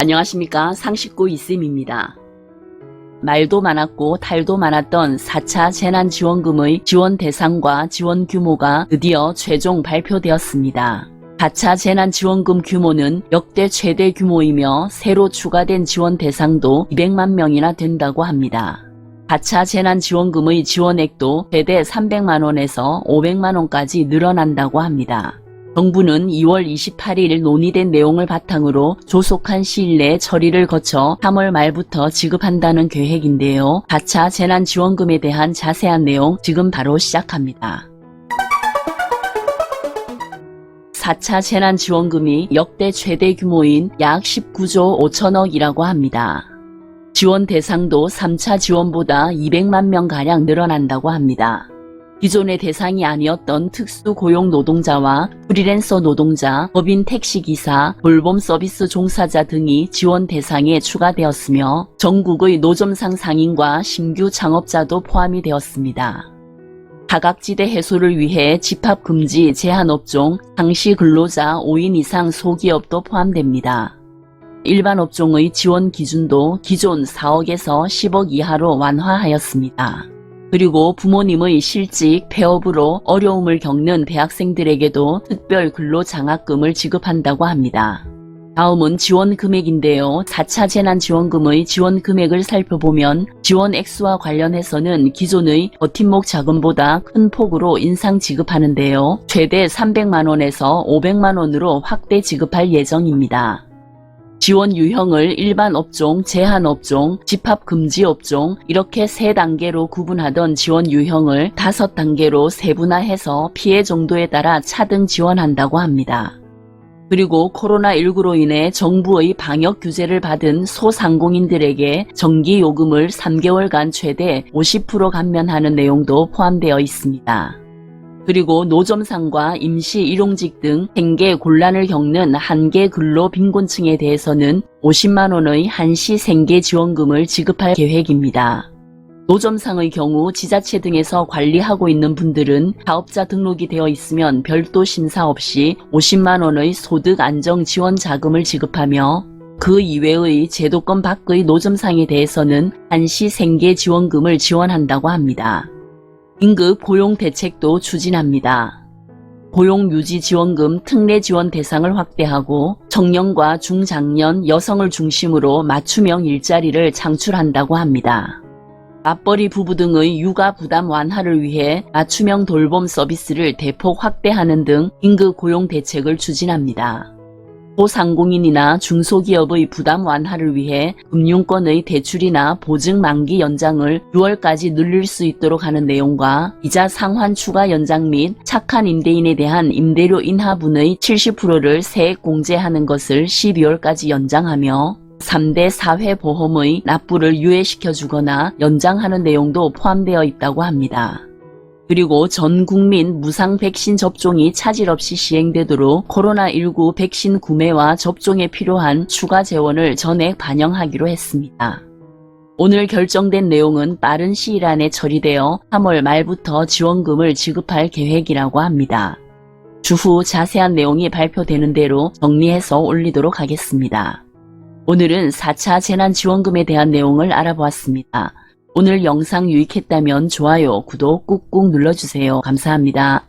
안녕하십니까. 상식구 이쌤입니다. 말도 많았고 탈도 많았던 4차 재난지원금의 지원 대상과 지원 규모가 드디어 최종 발표되었습니다. 4차 재난지원금 규모는 역대 최대 규모이며 새로 추가된 지원 대상도 200만 명이나 된다고 합니다. 4차 재난지원금의 지원액도 최대 300만원에서 500만원까지 늘어난다고 합니다. 정부는 2월 28일 논의된 내용을 바탕으로 조속한 시일 내에 처리를 거쳐 3월 말부터 지급한다는 계획인데요. 4차 재난지원금에 대한 자세한 내용 지금 바로 시작합니다. 4차 재난지원금이 역대 최대 규모인 약 19조 5천억이라고 합니다. 지원 대상도 3차 지원보다 200만 명가량 늘어난다고 합니다. 기존의 대상이 아니었던 특수고용 노동자와 프리랜서 노동자, 법인 택시기사, 돌봄 서비스 종사자 등이 지원 대상에 추가되었으며 전국의 노점상 상인과 신규 창업자도 포함이 되었습니다. 사각지대 해소를 위해 집합금지 제한업종, 상시 근로자 5인 이상 소기업도 포함됩니다. 일반 업종의 지원 기준도 기존 4억에서 10억 이하로 완화하였습니다. 그리고 부모님의 실직, 폐업으로 어려움을 겪는 대학생들에게도 특별 근로장학금을 지급한다고 합니다. 다음은 지원 금액인데요. 4차 재난지원금의 지원 금액을 살펴보면 지원 액수와 관련해서는 기존의 버팀목 자금보다 큰 폭으로 인상 지급하는데요. 최대 300만원에서 500만원으로 확대 지급할 예정입니다. 지원 유형을 일반 업종, 제한 업종, 집합 금지 업종 이렇게 3단계로 구분하던 지원 유형을 5단계로 세분화해서 피해 정도에 따라 차등 지원한다고 합니다. 그리고 코로나19로 인해 정부의 방역 규제를 받은 소상공인들에게 전기요금을 3개월간 최대 50% 감면하는 내용도 포함되어 있습니다. 그리고 노점상과 임시 일용직 등 생계 곤란을 겪는 한계 근로 빈곤층에 대해서는 50만원의 한시 생계 지원금을 지급할 계획입니다. 노점상의 경우 지자체 등에서 관리하고 있는 분들은 사업자 등록이 되어 있으면 별도 심사 없이 50만원의 소득 안정 지원 자금을 지급하며 그 이외의 제도권 밖의 노점상에 대해서는 한시 생계 지원금을 지원한다고 합니다. 긴급 고용 대책도 추진합니다. 고용유지지원금 특례 지원 대상을 확대하고 청년과 중장년, 여성을 중심으로 맞춤형 일자리를 창출한다고 합니다. 맞벌이 부부 등의 육아 부담 완화를 위해 맞춤형 돌봄 서비스를 대폭 확대하는 등 긴급 고용 대책을 추진합니다. 소상공인이나 중소기업의 부담 완화를 위해 금융권의 대출이나 보증 만기 연장을 6월까지 늘릴 수 있도록 하는 내용과 이자 상환 추가 연장 및 착한 임대인에 대한 임대료 인하분의 70%를 세액 공제하는 것을 12월까지 연장하며 3대 사회보험의 납부를 유예시켜주거나 연장하는 내용도 포함되어 있다고 합니다. 그리고 전 국민 무상 백신 접종이 차질 없이 시행되도록 코로나19 백신 구매와 접종에 필요한 추가 재원을 전액 반영하기로 했습니다. 오늘 결정된 내용은 빠른 시일 안에 처리되어 3월 말부터 지원금을 지급할 계획이라고 합니다. 추후 자세한 내용이 발표되는 대로 정리해서 올리도록 하겠습니다. 오늘은 4차 재난지원금에 대한 내용을 알아보았습니다. 오늘 영상 유익했다면 좋아요, 구독 꾹꾹 눌러주세요. 감사합니다.